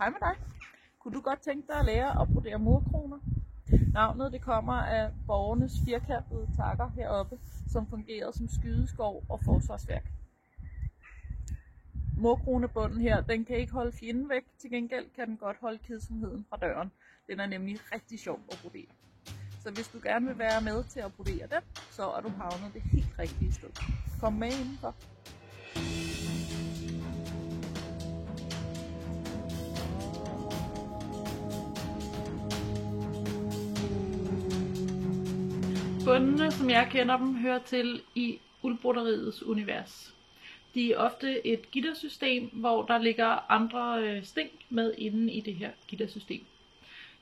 Hej med dig. Kunne du godt tænke dig at lære at brodere murkroner? Navnet det kommer af borgernes firkantede takker heroppe, som fungerede som skydeskov og forsvarsværk. Murkronebunden her, den kan ikke holde fjenden væk, til gengæld kan den godt holde kedsomheden fra døren. Den er nemlig rigtig sjov at brodere. Så hvis du gerne vil være med til at brodere den, så er du havnet det helt rigtige sted. Kom med indenfor. Bundene, som jeg kender dem, hører til i uldbroderiets univers. De er ofte et gittersystem, hvor der ligger andre sting med inde i det her gittersystem.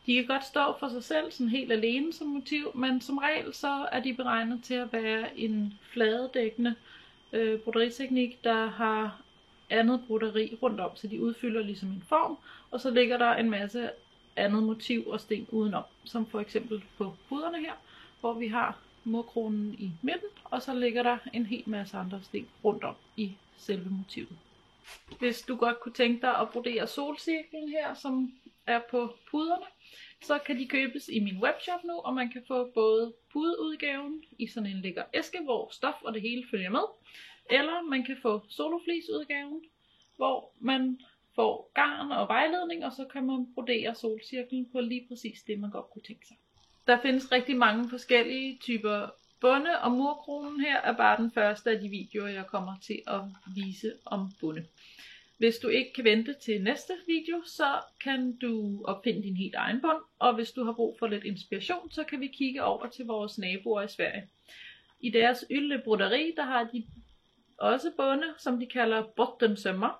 De kan godt stå for sig selv, sådan helt alene som motiv, men som regel så er de beregnet til at være en fladedækkende broderiteknik, der har andet broderi rundt om, så de udfylder ligesom en form, og så ligger der en masse andet motiv og sting udenom, som for eksempel på puderne her, hvor vi har murkronen i midten, og så ligger der en hel masse andre sting rundt om i selve motivet. Hvis du godt kunne tænke dig at brodere solcirklen her, som er på puderne, så kan de købes i min webshop nu, og man kan få både pudeudgaven i sådan en lækker æske, hvor stof og det hele følger med, eller man kan få soloflisudgaven, hvor man får garn og vejledning, og så kan man brodere solcirklen på lige præcis det, man godt kunne tænke sig. Der findes rigtig mange forskellige typer bunde, og murkronen her er bare den første af de videoer, jeg kommer til at vise om bunde. Hvis du ikke kan vente til næste video, så kan du opfinde din helt egen bund, og hvis du har brug for lidt inspiration, så kan vi kigge over til vores naboer i Sverige. I deres Ylle-broderi, der har de også bunde, som de kalder bottensømmer,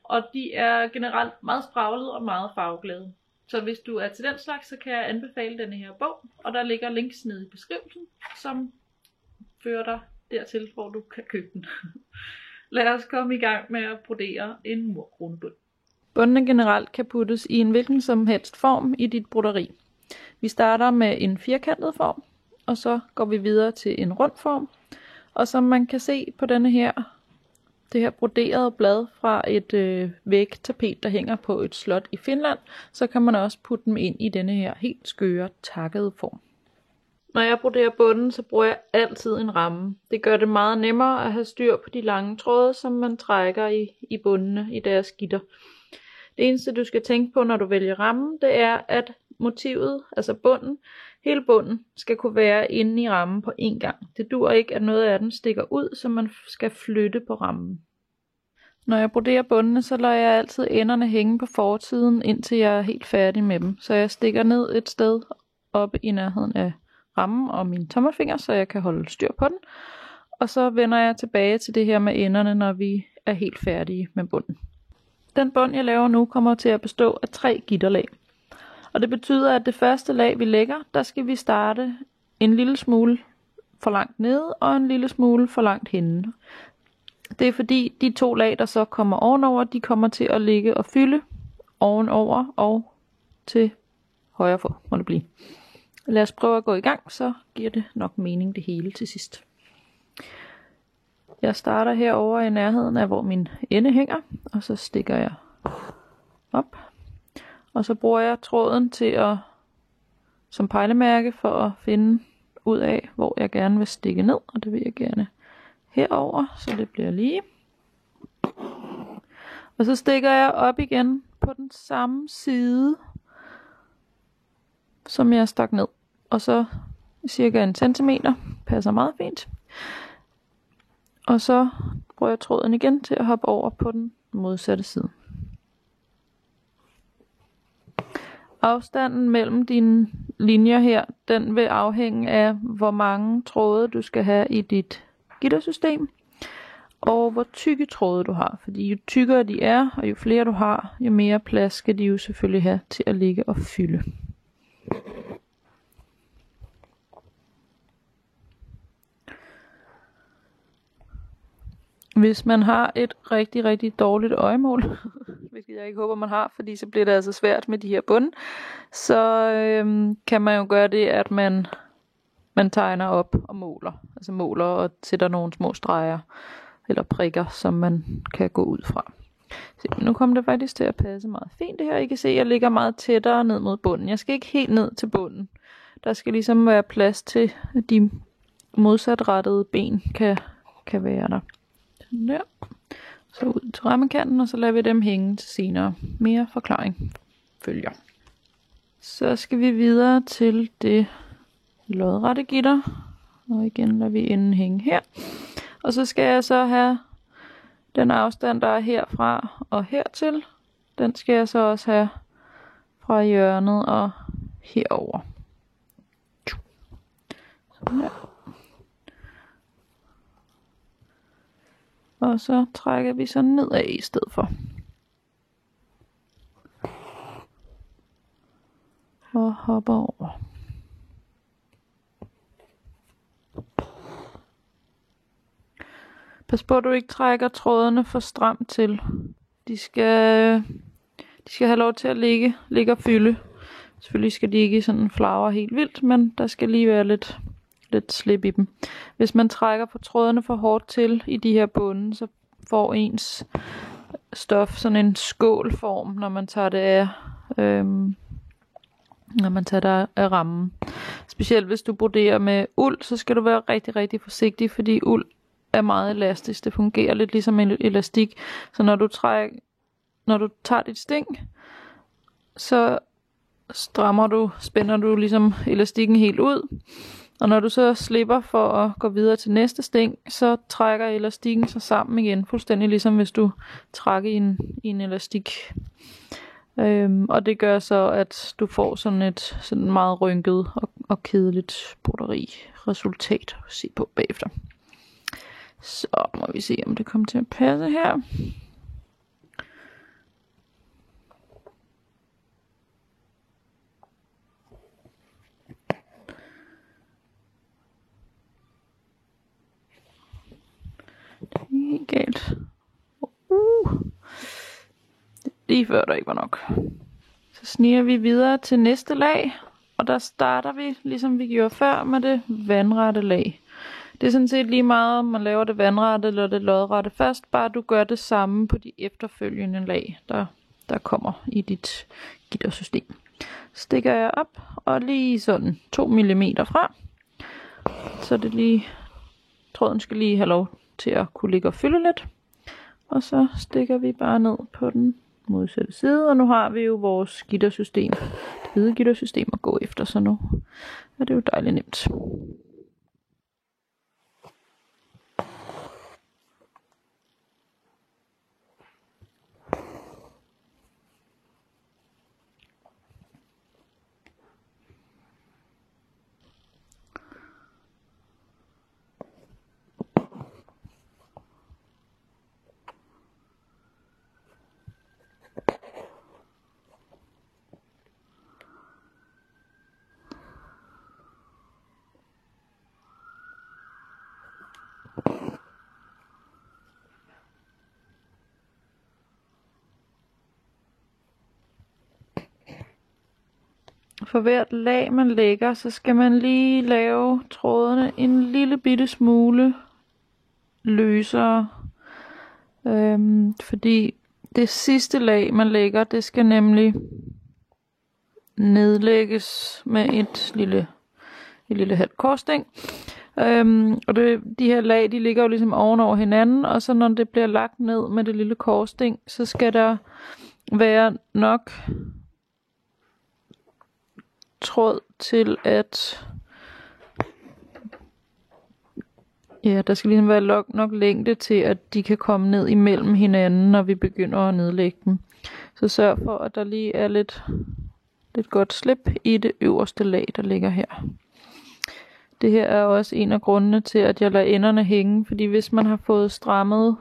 og de er generelt meget spraglede og meget farveglade. Så hvis du er til den slags, så kan jeg anbefale denne her bog, og der ligger links nede i beskrivelsen, som fører dig dertil, hvor du kan købe den. Lad os komme i gang med at brodere en murkronebund. Bundene generelt kan puttes i en hvilken som helst form i dit broderi. Vi starter med en firkantet form, og så går vi videre til en rund form. Og som man kan se på det her broderede blad fra et vægtapet, der hænger på et slot i Finland, så kan man også putte dem ind i denne her helt skøre takkede form. Når jeg broderer bunden, så bruger jeg altid en ramme. Det gør det meget nemmere at have styr på de lange tråde, som man trækker i bundene i deres gitter. Det eneste du skal tænke på, når du vælger rammen, det er, at motivet, altså bunden, hele bunden, skal kunne være inde i rammen på én gang. Det dur ikke, at noget af den stikker ud, så man skal flytte på rammen. Når jeg broderer bundene, så lader jeg altid enderne hænge på forsiden, indtil jeg er helt færdig med dem. Så jeg stikker ned et sted oppe i nærheden af rammen og mine tommelfinger, så jeg kan holde styr på den. Og så vender jeg tilbage til det her med enderne, når vi er helt færdige med bunden. Den bund, jeg laver nu, kommer til at bestå af 3 gitterlag. Og det betyder, at det første lag, vi lægger, der skal vi starte en lille smule for langt nede og en lille smule for langt henne. Det er fordi, de 2 lag, der så kommer ovenover, de kommer til at ligge og fylde ovenover og til højre for, må det blive. Lad os prøve at gå i gang, så giver det nok mening det hele til sidst. Jeg starter herover i nærheden af, hvor min ende hænger, og så stikker jeg op. Og så bruger jeg tråden til som pejlemærke for at finde ud af, hvor jeg gerne vil stikke ned, og det vil jeg gerne herover, så det bliver lige. Og så stikker jeg op igen på den samme side, som jeg stak ned. Og så cirka 1 centimeter, passer meget fint. Og så bruger jeg tråden igen til at hoppe over på den modsatte side. Afstanden mellem dine linjer her, den vil afhænge af, hvor mange tråde du skal have i dit gittersystem, og hvor tykke tråde du har. Fordi jo tykkere de er, og jo flere du har, jo mere plads skal de jo selvfølgelig have til at ligge og fylde. Hvis man har et rigtig, rigtig dårligt øjemål, hvilket jeg ikke håber man har, fordi så bliver det altså svært med de her bunde, så kan man jo gøre det, at man tegner op og måler. Altså måler og sætter nogle små streger eller prikker, som man kan gå ud fra. Se, nu kommer det faktisk til at passe meget fint det her. I kan se, at jeg ligger meget tættere ned mod bunden. Jeg skal ikke helt ned til bunden. Der skal ligesom være plads til, at de modsatrettede ben kan være der. Sådan der. Så ud til rammekanten, og så lader vi dem hænge til senere. Mere forklaring følger. Så skal vi videre til det lodrette gitter. Og igen lader vi enden hænge her. Og så skal jeg så have den afstand, der er herfra og hertil. Den skal jeg så også have fra hjørnet og herover. Sådan der. Og så trækker vi så nedad i stedet for. Og hopper over. Pas på, at du ikke trækker trådene for stramt til. De skal have lov til at ligge og fylde. Selvfølgelig skal de ikke sådan flagre helt vildt, men der skal lige være lidt slip i dem. Hvis man trækker på trådene for hårdt til i de her bunde, så får ens stof sådan en skålform, når man tager det af rammen. Specielt hvis du broderer med uld, så skal du være rigtig, rigtig forsigtig, fordi uld er meget elastisk. Det fungerer lidt ligesom en elastik. Så når du tager dit sting, så spænder du ligesom elastikken helt ud. Og når du så slipper for at gå videre til næste sting, så trækker elastikken sig sammen igen. Fuldstændig ligesom hvis du trækker i en elastik. Og det gør så, at du får sådan et meget rynket og kedeligt broderi resultat at se på bagefter. Så må vi se, om det kommer til at passe her. Det er helt galt. Lige før der ikke var nok. Så sniger vi videre til næste lag. Og der starter vi, ligesom vi gjorde før, med det vandrette lag. Det er sådan set lige meget, om man laver det vandrette eller det lodrette først. Bare du gør det samme på de efterfølgende lag, der kommer i dit gittersystem. Stikker jeg op og lige sådan 2 mm fra. Så det lige, tråden skal lige have lov til at kunne ligge og fylde lidt. Og så stikker vi bare ned på den modsatte side. Og nu har vi jo vores gittersystem. Det hvide gittersystem at gå efter, så nu er det jo dejligt nemt. For hvert lag man lægger, så skal man lige lave trådene en lille bitte smule løsere. Fordi det sidste lag man lægger, det skal nemlig nedlægges med et lille halvt korsstæng. Og de her lag, de ligger jo ligesom ovenover hinanden, og så når det bliver lagt ned med det lille korsstæng, så skal der være nok tråd til at der skal ligesom være nok længde til at de kan komme ned imellem hinanden, når vi begynder at nedlægge dem. Så sørg for at der lige er lidt godt slip i det øverste lag, der ligger her. Det her er også en af grundene til at jeg lader enderne hænge, fordi hvis man har fået strammet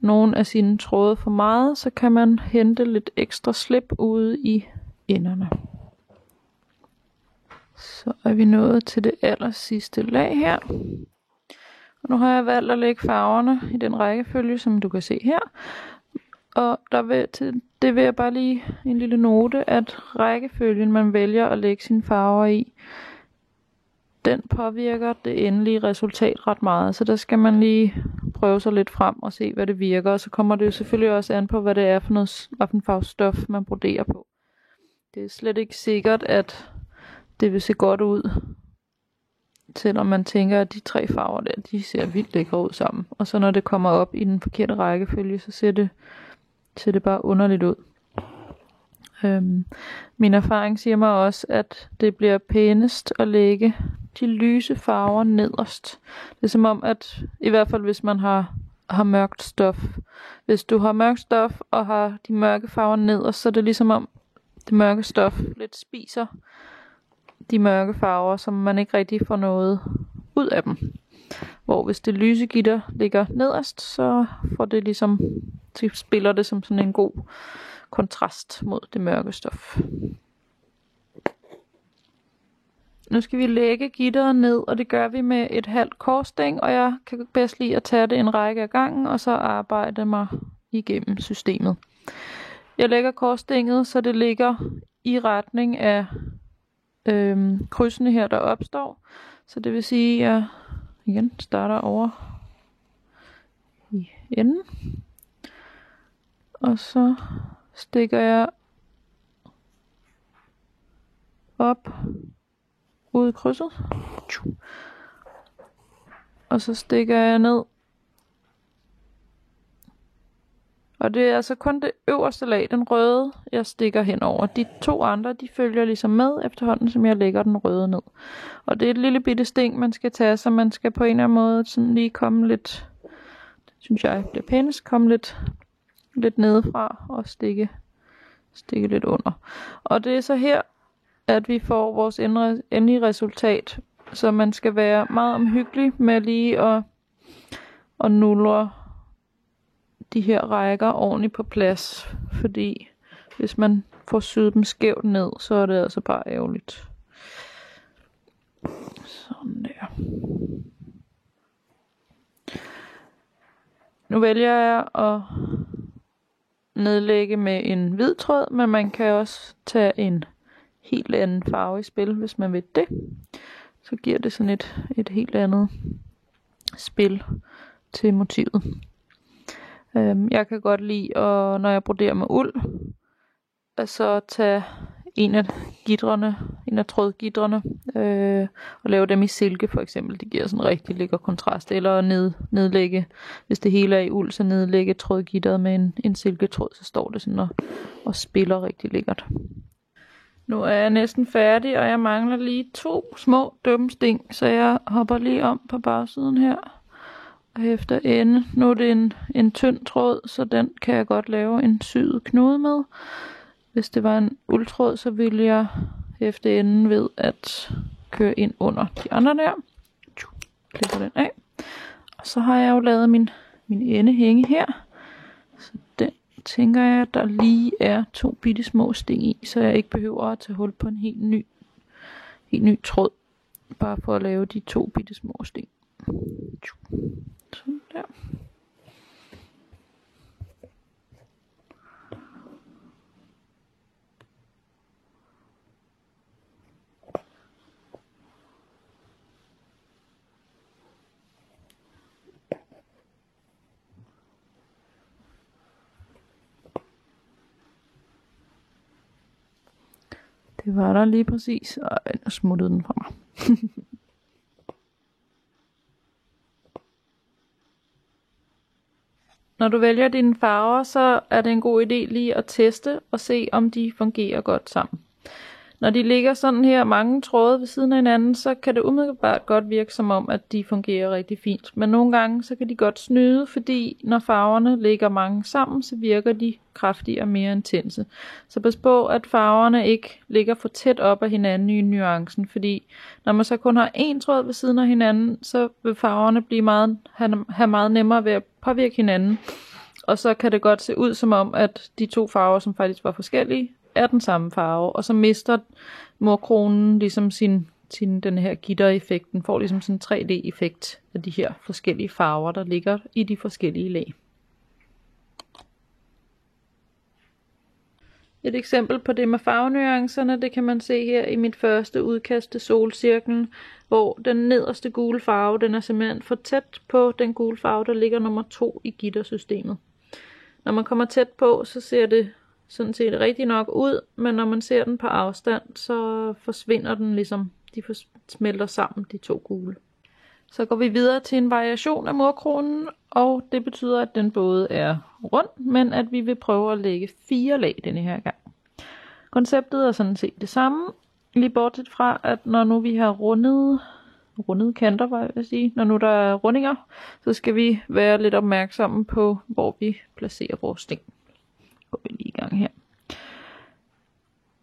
nogle af sine tråde for meget, så kan man hente lidt ekstra slip ude i enderne. Så er vi nået til det aller sidste lag her. Og nu har jeg valgt at lægge farverne i den rækkefølge, som du kan se her. Og det vil jeg bare lige en lille note, at rækkefølgen, man vælger at lægge sine farver i, den påvirker det endelige resultat ret meget. Så der skal man lige prøve sig lidt frem og se, hvad det virker. Og så kommer det jo selvfølgelig også an på, hvad det er for noget, hvad for en farve stof, man broderer på. Det er slet ikke sikkert, at det vil se godt ud, selvom man tænker, at de 3 farver der, de ser vildt lækre ud sammen. Og så når det kommer op i den forkerte rækkefølge, så ser det bare underligt ud. Min erfaring siger mig også, at det bliver pænest at lægge de lyse farver nederst. Det er som om, at i hvert fald hvis man har mørkt stof. Hvis du har mørkt stof og har de mørke farver nederst, så er det ligesom om det mørke stof lidt spiser de mørke farver, som man ikke rigtig får noget ud af dem. Hvor hvis det lyse gitter ligger nederst, så får det ligesom, så spiller det som sådan en god kontrast mod det mørke stof. Nu skal vi lægge gitteret ned, og det gør vi med et halvt korsstæng, og jeg kan bedst lide at tage det en række af gangen, og så arbejde mig igennem systemet. Jeg lægger korsstænget, så det ligger i retning af krydsene her, der opstår. Så det vil sige, at jeg igen starter over i enden. Og så stikker jeg op ud i krydset. Og så stikker jeg ned. Og det er altså kun det øverste lag, den røde, jeg stikker henover. De 2 andre, de følger ligesom med efterhånden, som jeg lægger den røde ned. Og det er et lille bitte sting, man skal tage, så man skal på en eller anden måde sådan lige komme lidt, synes jeg bliver pænest, komme lidt nedefra og stikke lidt under. Og det er så her, at vi får vores endelige resultat. Så man skal være meget omhyggelig med lige at nulle de her rækker ordentligt på plads. Fordi hvis man får syet dem skævt ned, så er det altså bare ærgerligt. Sådan der. Nu vælger jeg at nedlægge med en hvid tråd, men man kan også tage en helt anden farve i spil, hvis man vil det. Så giver det sådan et helt andet spil til motivet. Jeg kan godt lide, når jeg broderer med uld, at så tage en af trådgitrene og lave dem i silke for eksempel. Det giver sådan en rigtig lækker kontrast. Eller nedlægge, hvis det hele er i uld, så nedlægge trådgitteret med en silketråd, så står det sådan og spiller rigtig lækkert. Nu er jeg næsten færdig, og jeg mangler lige 2 små dumme sting, så jeg hopper lige om på bagsiden her. Og hæfter ende. Nu er det en tynd tråd, så den kan jeg godt lave en syet knude med. Hvis det var en uldtråd, så ville jeg hæfte enden ved at køre ind under de andre der. Klipper den af. Og så har jeg jo lavet min ende hænge her. Så den tænker jeg, at der lige er 2 bitte små sting i, så jeg ikke behøver at tage hul på en helt ny tråd. Bare for at lave de 2 bitte små sting. Sådan der. Det var der lige præcis, og nu smuttede den fra mig. Når du vælger dine farver, så er det en god idé lige at teste og se, om de fungerer godt sammen. Når de ligger sådan her mange tråde ved siden af hinanden, så kan det umiddelbart godt virke som om, at de fungerer rigtig fint. Men nogle gange, så kan de godt snyde, fordi når farverne ligger mange sammen, så virker de kraftigere og mere intense. Så pas på, at farverne ikke ligger for tæt op af hinanden i nuancen, fordi når man så kun har en tråd ved siden af hinanden, så vil farverne have meget nemmere ved at påvirke hinanden. Og så kan det godt se ud som om, at de 2 farver, som faktisk var forskellige, er den samme farve, og så mister morkronen ligesom den her gitter-effekt. Den får ligesom sådan en 3D-effekt af de her forskellige farver, der ligger i de forskellige lag. Et eksempel på det med farvenuancerne, det kan man se her i mit første udkast til solcirklen, hvor den nederste gule farve, den er simpelthen for tæt på den gule farve, der ligger nummer 2 i gittersystemet. Når man kommer tæt på, så ser det sådan set rigtig nok ud, men når man ser den på afstand, så forsvinder den ligesom, de smelter sammen, de to gule. Så går vi videre til en variation af murkronen, og det betyder, at den både er rund, men at vi vil prøve at lægge 4 lag denne her gang. Konceptet er sådan set det samme, lige bortset fra, at når nu vi har rundede kanter, hvad jeg vil sige, når nu der er rundinger, så skal vi være lidt opmærksomme på, hvor vi placerer vores sting. Går vi lige i gang her.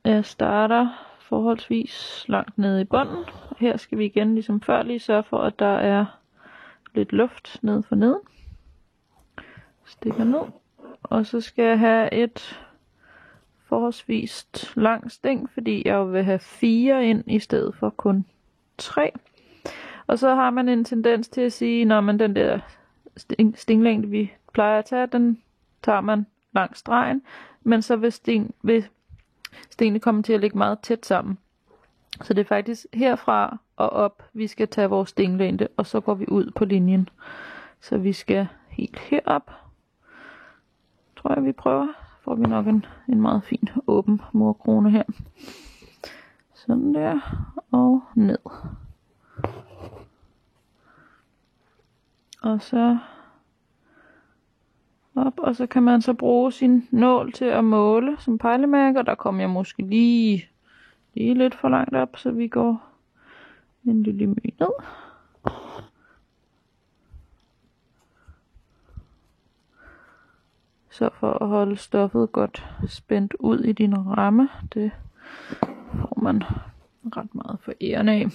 Jeg starter forholdsvis langt nede i bunden. Her skal vi igen, ligesom før, lige sørge for, at der er lidt luft ned for neden. Stikker ned. Og så skal jeg have et forholdsvis lang sting, fordi jeg vil have 4 ind i stedet for kun 3. Og så har man en tendens til at sige, når man den der stinglængde, vi plejer at tage, den tager man langs stregen, men så vil stenene komme til at ligge meget tæt sammen. Så det er faktisk herfra og op, vi skal tage vores stinglængde, og så går vi ud på linjen. Så vi skal helt herop. Tror jeg, vi prøver. Så får vi nok en meget fin åben murkrone her. Sådan der, og ned. Og så op, og så kan man så bruge sin nål til at måle som pejlemærke, og der kommer jeg måske lige lidt for langt op, så vi går en lille my ned. Så for at holde stoffet godt spændt ud i din ramme, det får man ret meget for æren af.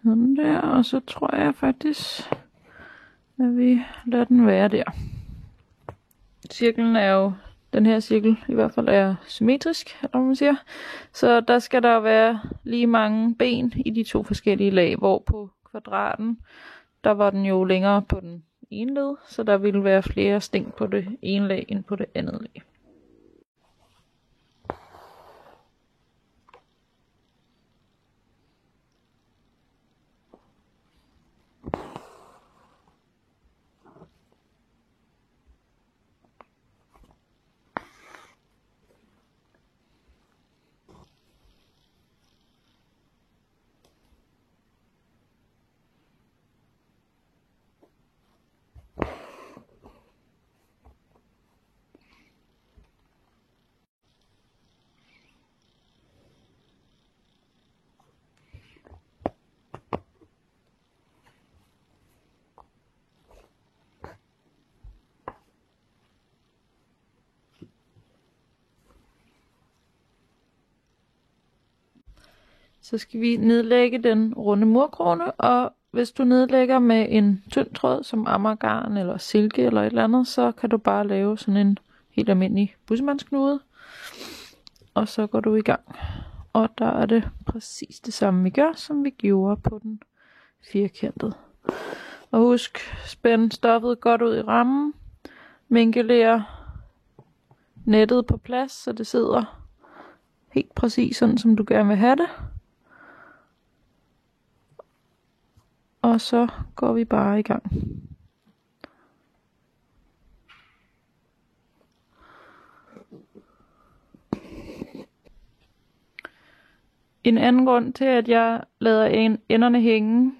Sådan der, og så tror jeg faktisk, at vi lader den være der. Cirklen er jo, den her cirkel i hvert fald er symmetrisk, eller hvad man siger. Så der skal der være lige mange ben i de 2 forskellige lag, hvor på kvadraten, der var den jo længere på den ene led, så der ville være flere sting på det ene lag end på det andet lag. Så skal vi nedlægge den runde murkrone, og hvis du nedlægger med en tynd tråd som ammergarn eller silke eller et eller andet, så kan du bare lave sådan en helt almindelig bussemandsknude, og så går du i gang. Og der er det præcis det samme vi gør, som vi gjorde på den firkantede. Og husk, spænd stoffet godt ud i rammen, vinkelere nettet på plads, så det sidder helt præcis sådan, som du gerne vil have det. Og så går vi bare i gang. En anden grund til, at jeg lader enderne hænge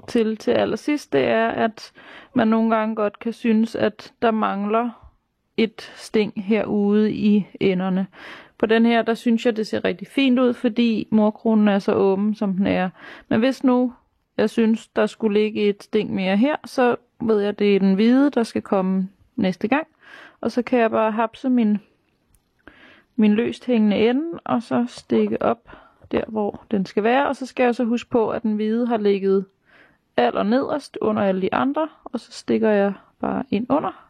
til allersidst, det er, at man nogle gange godt kan synes, at der mangler et sting herude i enderne. På den her, der synes jeg, det ser rigtig fint ud, fordi murkronen er så åben, som den er. Men hvis nu jeg synes, der skulle ligge et sting mere her, så ved jeg, at det er den hvide, der skal komme næste gang. Og så kan jeg bare hapse min løst hængende ende, og så stikke op der, hvor den skal være. Og så skal jeg så huske på, at den hvide har ligget allernederst under alle de andre, og så stikker jeg bare ind under.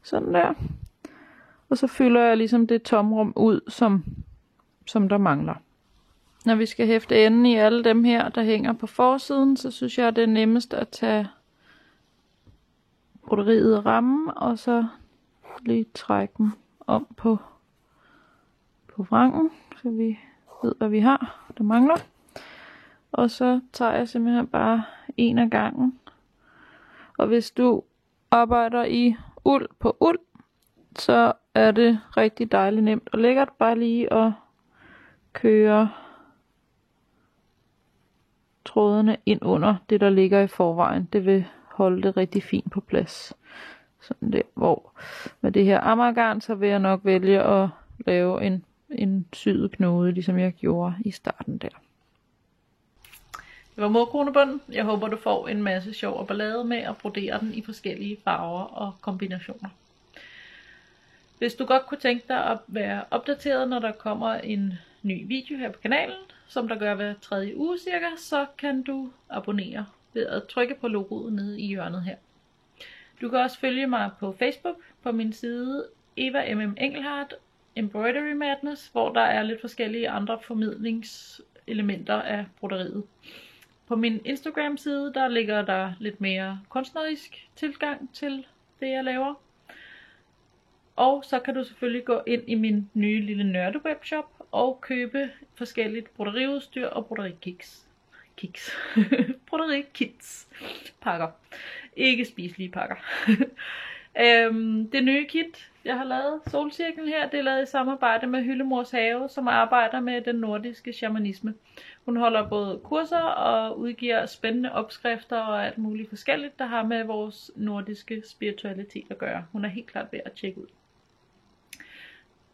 Sådan der. Og så fylder jeg ligesom det tomrum ud, som der mangler. Når vi skal hæfte enden i alle dem her, der hænger på forsiden, så synes jeg, det er nemmest at tage broderiet af rammen, og så lige trække dem om på vrangen, så vi ved, hvad vi har, der mangler. Og så tager jeg simpelthen bare en af gangen. Og hvis du arbejder i uld på uld, så er det rigtig dejligt nemt og lækkert bare lige at køre trådene ind under det, der ligger i forvejen. Det vil holde det rigtig fint på plads. Sådan der, hvor med det her Amagergarn, så vil jeg nok vælge at lave en syet knude, ligesom jeg gjorde i starten der. Det var murkronebunden. Jeg håber, du får en masse sjov og ballade med at brodere den i forskellige farver og kombinationer. Hvis du godt kunne tænke dig at være opdateret, når der kommer en ny video her på kanalen, som der gør hver 3. uge cirka, så kan du abonnere ved at trykke på logoet nede i hjørnet her. Du kan også følge mig på Facebook på min side Eva M.M. Engelhardt Embroidery Madness, hvor der er lidt forskellige andre formidlingselementer af broderiet. På min Instagram side, der ligger der lidt mere kunstnerisk tilgang til det, jeg laver. Og så kan du selvfølgelig gå ind i min nye lille nørdewebshop og købe forskelligt broderiudstyr og broderikits. Broderikits pakker. Ikke spiselige pakker. Det nye kit, jeg har lavet, solcirklen her, det er lavet i samarbejde med Hyllemors Have, som arbejder med den nordiske shamanisme. Hun holder både kurser og udgiver spændende opskrifter og alt muligt forskelligt, der har med vores nordiske spiritualitet at gøre. Hun er helt klart værd at tjekke ud.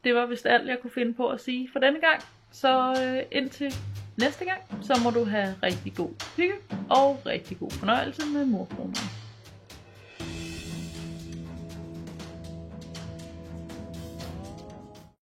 Det var vist alt, jeg kunne finde på at sige for denne gang. Så indtil næste gang, så må du have rigtig god hygge og rigtig god fornøjelse med murkronerne.